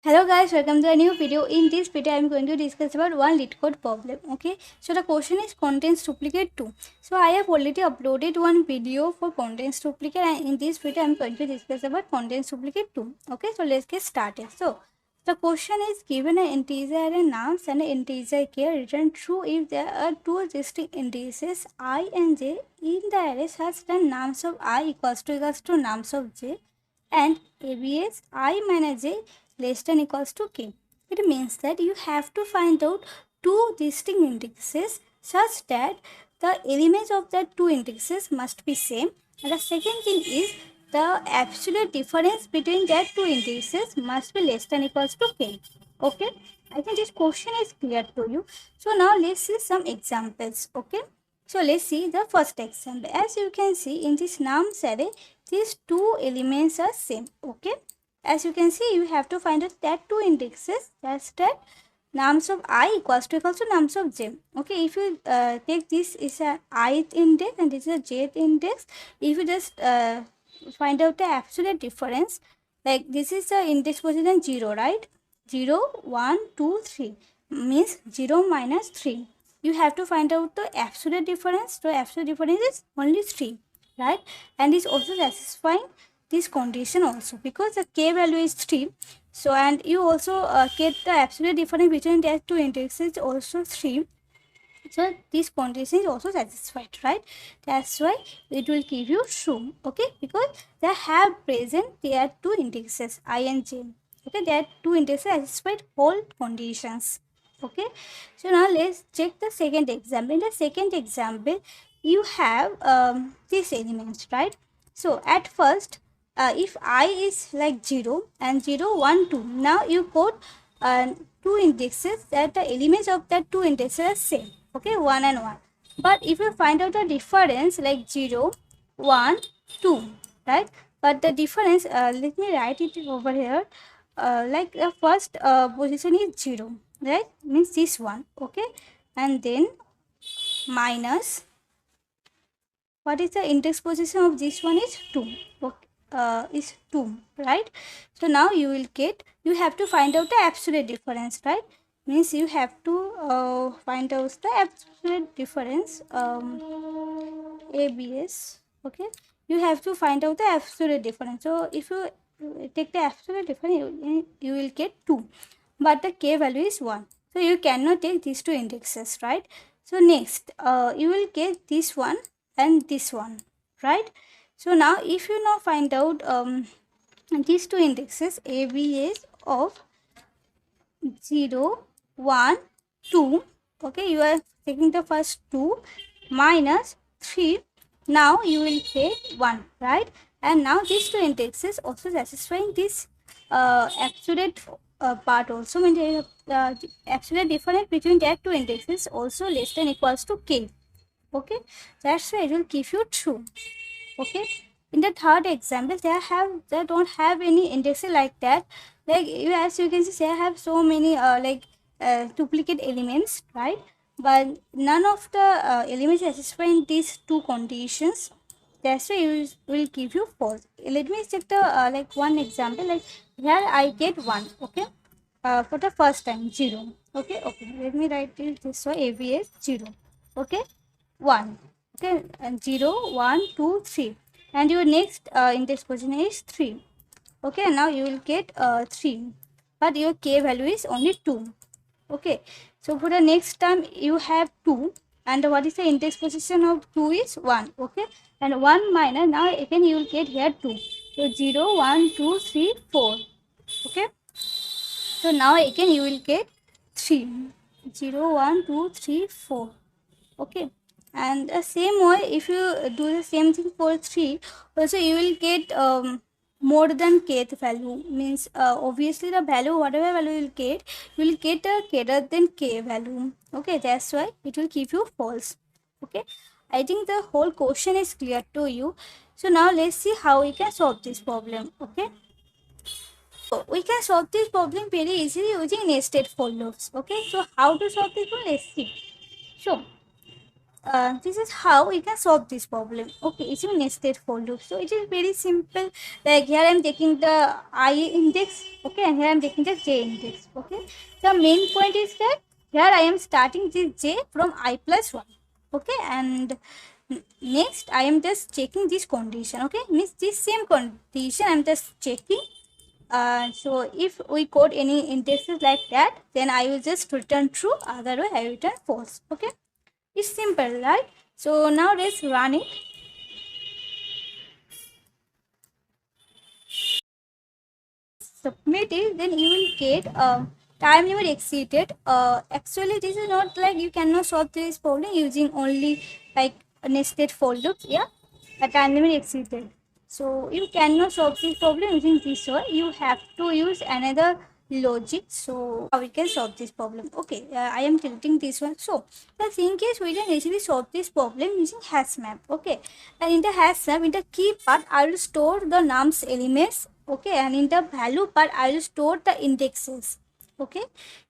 Hello guys, welcome to a new video. In this video, I am going to discuss about one LeetCode problem. Okay, so the question is contents duplicate 2. So I have already uploaded one video for contents duplicate, and in this video, I am going to discuss about contents duplicate 2. Okay, so let's get started. So the question is given an integer array nums and an integer k return true if there are two distinct indices I and j in the array such that nums of I equals to nums of j and abs I minus j less than equals to k. It means that you have to find out two distinct indexes such that the elements of the two indexes must be same. And the second thing is the absolute difference between that two indexes must be less than equals to k. Okay, I think this question is clear to you. So now let's see some examples. Okay, so let's see the first example. As you can see in this nums array, these two elements are same. Okay, as you can see, you have to find out that two indexes, that's that nums of I equals to nums of j. Okay, if you take this is a ith index and this is a jth index, if you just find out the absolute difference, like this is the index position 0, right? 0 1 2 3 means 0 minus 3. You have to find out the absolute difference. So absolute difference is only 3, right? And is also satisfying this condition also because the k value is 3. So and you also get the absolute difference between the two indexes also 3. So this condition is also satisfied, right? That's why it will give you true. Okay, because they have present their two indexes I and j. Okay, there are two indexes satisfied all conditions. Okay, so now let's check the second example. In the second example, you have these elements, right? So at first, if I is like 0 and 0 1 2, now you put two indexes that the elements of that two indexes are same. Okay, 1 and 1. But if you find out the difference like 0 1 2, right? But the difference, let me write it over here. Like the first position is 0, right? Means this one. Okay, and then minus what is the index position of this one is 2. Okay, is 2, right? So now you will get, you have to find out the absolute difference, right? Means you have to find out the absolute difference, abs. Okay, you have to find out the absolute difference. So if you take the absolute difference, you will get 2, but the k value is 1. So you cannot take these two indexes, right? So next you will get this one and this one, right? So now if you now find out these two indexes abs of 0 1 2, okay, you are taking the first 2 minus 3, now you will get 1, right? And now these two indexes also satisfying this absolute part also, means the absolute difference between that two indexes also less than equals to k. Okay, that's why it will give you true. Okay, in the third example, they don't have any indexes like that. Like you, as you can see, they have so many duplicate elements, right? But none of the elements satisfying these two conditions. That's why it will give you false. Let me check the like one example. Like here I get 1. Okay, for the first time 0. Okay, okay, let me write it this way. ABS 0. Okay, 1. Okay, and 0 1 2 3, and your next index position is 3. Okay, now you will get 3, but your k value is only 2. Okay, so for the next time you have 2, and what is the index position of 2 is 1. Okay, and 1 minus, now again you will get here 2. So 0 1 2 3 4. Okay, so now again you will get 3. 0 1 2 3 4. Okay, and the same way if you do the same thing for 3, also you will get more than kth value. Means obviously the value, whatever value you will get a greater than k value. Okay, that's why it will give you false. Okay, I think the whole question is clear to you. So now let's see how we can solve this problem. Okay, so we can solve this problem very easily using nested for loops. Okay, so how to solve this one, let's see. So this is how we can solve this problem. Okay, it's a nested for loop. So it is very simple. Like here I'm taking the I index, okay, and here I'm taking the j index. Okay, the main point is that here I am starting this j from I plus 1. Okay, and next I am just checking this condition. Okay, means this same condition I'm just checking. So if we code any indexes like that, then I will just return true, otherwise I return false. Okay, it's simple, right? So now let's run it. Submit it, then you will get time limit exceeded. Actually this is not like you cannot solve this problem using only like a nested for loops. Yeah, a time limit exceeded, so you cannot solve this problem using this one. You have to use another logic. So how we can solve this problem? Okay, I am tilting this one. So the thing is, we can easily solve this problem using hash map. Okay, and in the hash map, in the key part, I will store the nums elements. Okay, and in the value part, I will store the indexes. Okay,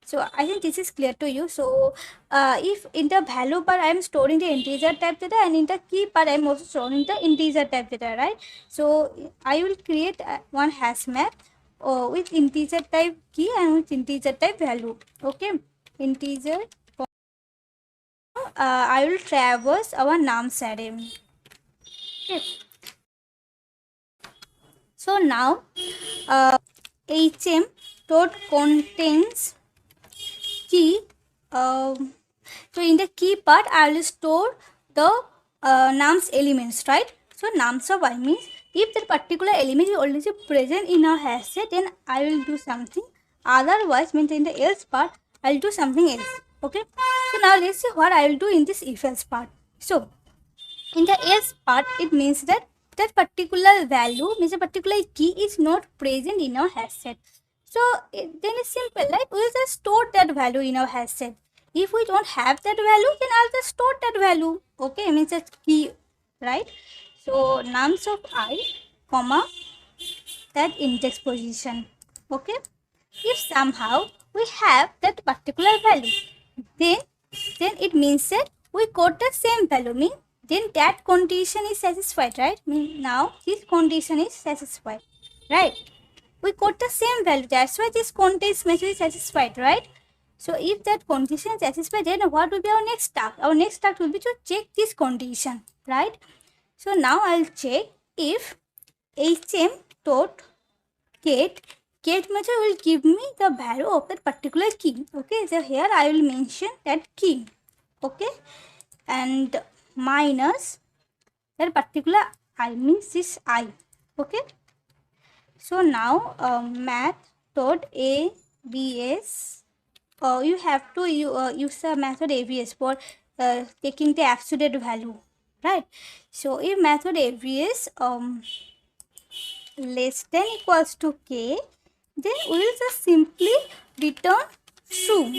so I think this is clear to you. So if in the value part I am storing the integer type data, and in the key part I am also storing the integer type data, right? So I will create one hash map with integer type key and with integer type value. Okay, integer. I will traverse our nums array. Okay. So now hm dot contains key. So in the key part I will store the nums elements, right? So nums of I means if that particular element is already present in our hash set, then I will do something. Otherwise, means in the else part I will do something else. Okay, so now let's see what I will do in this if else part. So in the else part, it means that that particular value, means a particular key is not present in our hash set. So then it's simple, like we'll just store that value in our hash set. If we don't have that value, then I'll just store that value. Okay, means that key, right? So nums of I, comma, that index position. Okay, if somehow we have that particular value, then it means that we got the same value, mean then that condition is satisfied, right? Mean now this condition is satisfied, right? We got the same value, that's why this condition method is satisfied, right? So if that condition is satisfied, then what will be our next task? Our next task will be to check this condition, right? So now I'll check if hm dot get method will give me the value of that particular key. Okay, so here I will mention that key. Okay, and minus that particular I, means this I. Okay, so now math dot abs, you have to use the method abs for taking the absolute value, right? So if method abs less than equals to k, then we will just simply return true,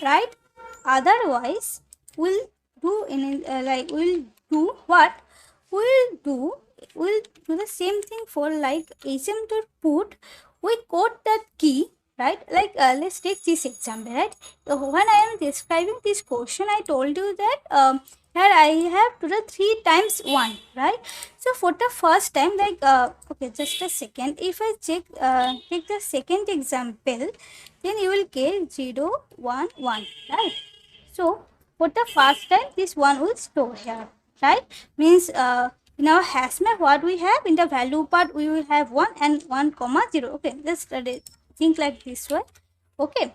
right? Otherwise we'll do in we'll do what we'll do the same thing for like hm dot put. We code that key, right? Like let's take this example, right? So when I am describing this question, I told you that here I have to the 3 times 1, right? So for the first time, like okay, just a second, if I check take the second example, then you will get 0 1 1, right? So for the first time, this one will store here, right? Means in our hash map, what we have in the value part, we will have 1 and 1 comma 0. Okay, just think like this way. Okay,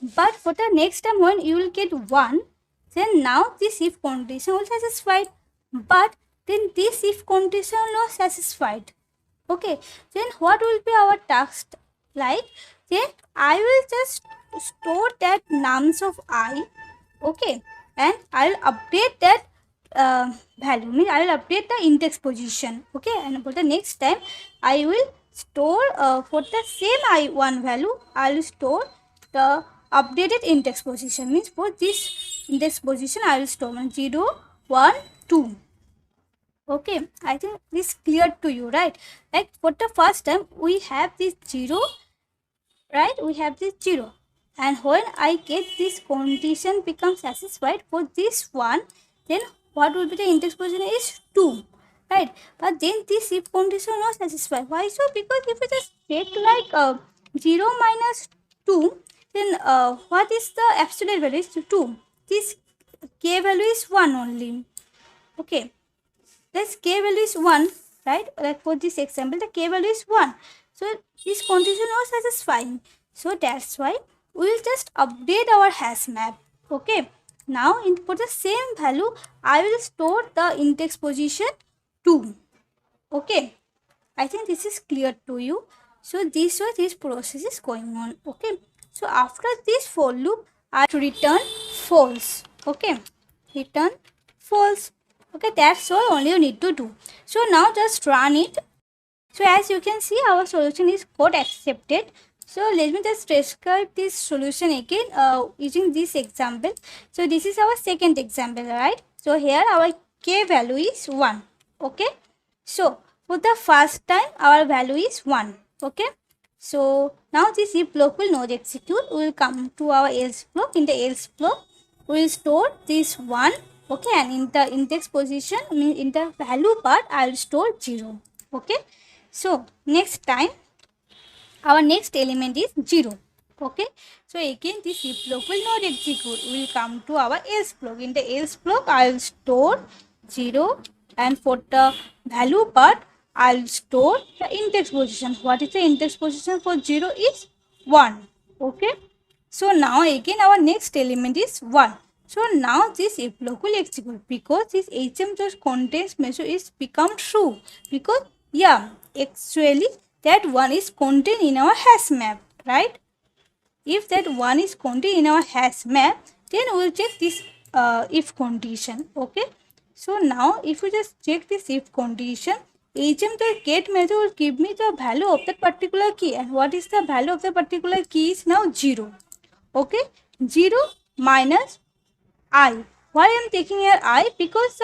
but for the next time when you will get 1, then now this if condition will satisfied, but then this if condition not satisfied. Okay, then what will be our task? Like then I will just store that nums of I. Okay, and I will update that value, mean I will update the index position. Okay, and for the next time I will store for the same I1 value, I will store the updated index position, means for this index position I will store 0 1 2. Okay, I think this clear to you, right? Like for the first time we have this 0, right? We have this 0, and when I get this condition becomes satisfied for this one, then what will be the index position is 2, right? But then this if condition not satisfied. Why so? Because if you just take like 0 minus 2, then what is the absolute value is 2. This k value is 1 only. Okay, this k value is 1, right? Like for this example, the k value is 1. So this condition was satisfying. So that's why we will just update our hash map. Okay, now for the same value, I will store the index position 2. Okay, I think this is clear to you. So this way this process is going on. Okay, so after this for loop, I return false. Okay, return false. Okay, that's all only you need to do. So now just run it. So as you can see, our solution is got accepted. So let me just describe this solution again using this example. So this is our second example, right? So here our k value is 1. Okay, so for the first time our value is 1. Okay, so now this if block will not execute. We will come to our else block. In the else block, we will store this 1. Okay, and in the index position, in the value part, I will store 0. Okay, so next time our next element is 0. Okay, so again this if block will not execute. We will come to our else block. In the else block, I will store 0, and for the value part, I will store the index position. What is the index position for 0 is 1. Okay, so now again our next element is 1. So now this if block will execute because this HM just contains measure is become true, because yeah, actually that 1 is contained in our hash map, right? If that 1 is contained in our hash map, then we will check this if condition. Okay, so now if you just check this if condition, HM the get method will give me the value of that particular key, and what is the value of the particular key is now 0. Okay, 0 minus I. Why I am taking here I? Because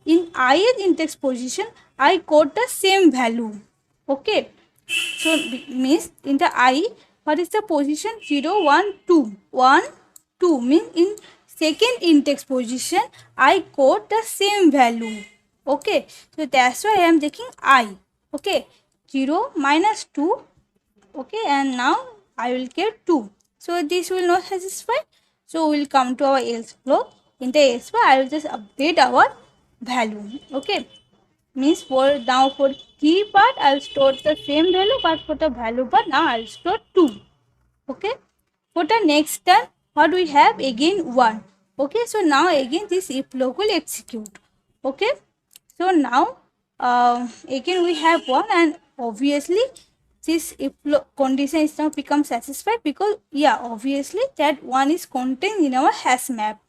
in ith index position, I got the same value. Okay, so means in the I, what is the position? 0, 1, 2. 1, 2 means in second index position, I got the same value. Okay, so that's why I am taking I. Okay, 0 minus 2. Okay, and now I will get 2. So this will not satisfy. So we will come to our else block. In the else block, I will just update our value. Okay, means for now for key part I will store the same value, but for the value part now I will store 2. Okay, for the next term, what we have again 1. Okay, so now again this if block will execute. Okay, so now again we have 1, and obviously this if condition is now become satisfied, because yeah, obviously that 1 is contained in our hash map.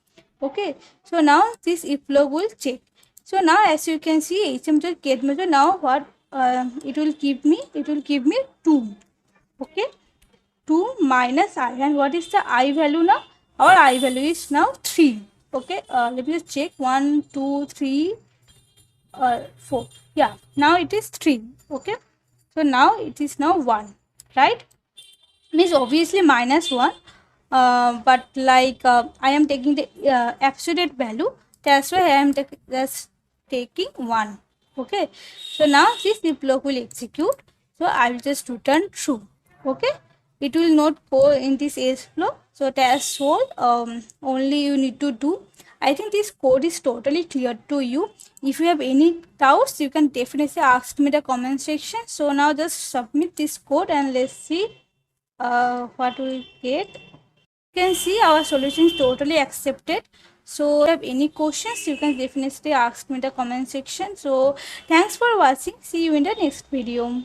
Okay, so now this if log will check. So now as you can see, HM get measure now what it will give me 2. Okay, 2 minus I, and what is the I value now? Our I value is now 3. Okay, let me just check 1 2 3 4. Yeah, now it is 3. Okay, so now it is now 1, right? Means obviously minus 1, but like I am taking the absolute value, that's why I am just taking 1. Okay, so now this if block will execute, so I will just return true. Okay, it will not go in this else block. So that's all only you need to do. I think this code is totally clear to you. If you have any doubts, you can definitely ask me in the comment section. So now just submit this code and let's see what we get. You can see our solution is totally accepted. So if you have any questions, you can definitely ask me in the comment section. So thanks for watching. See you in the next video.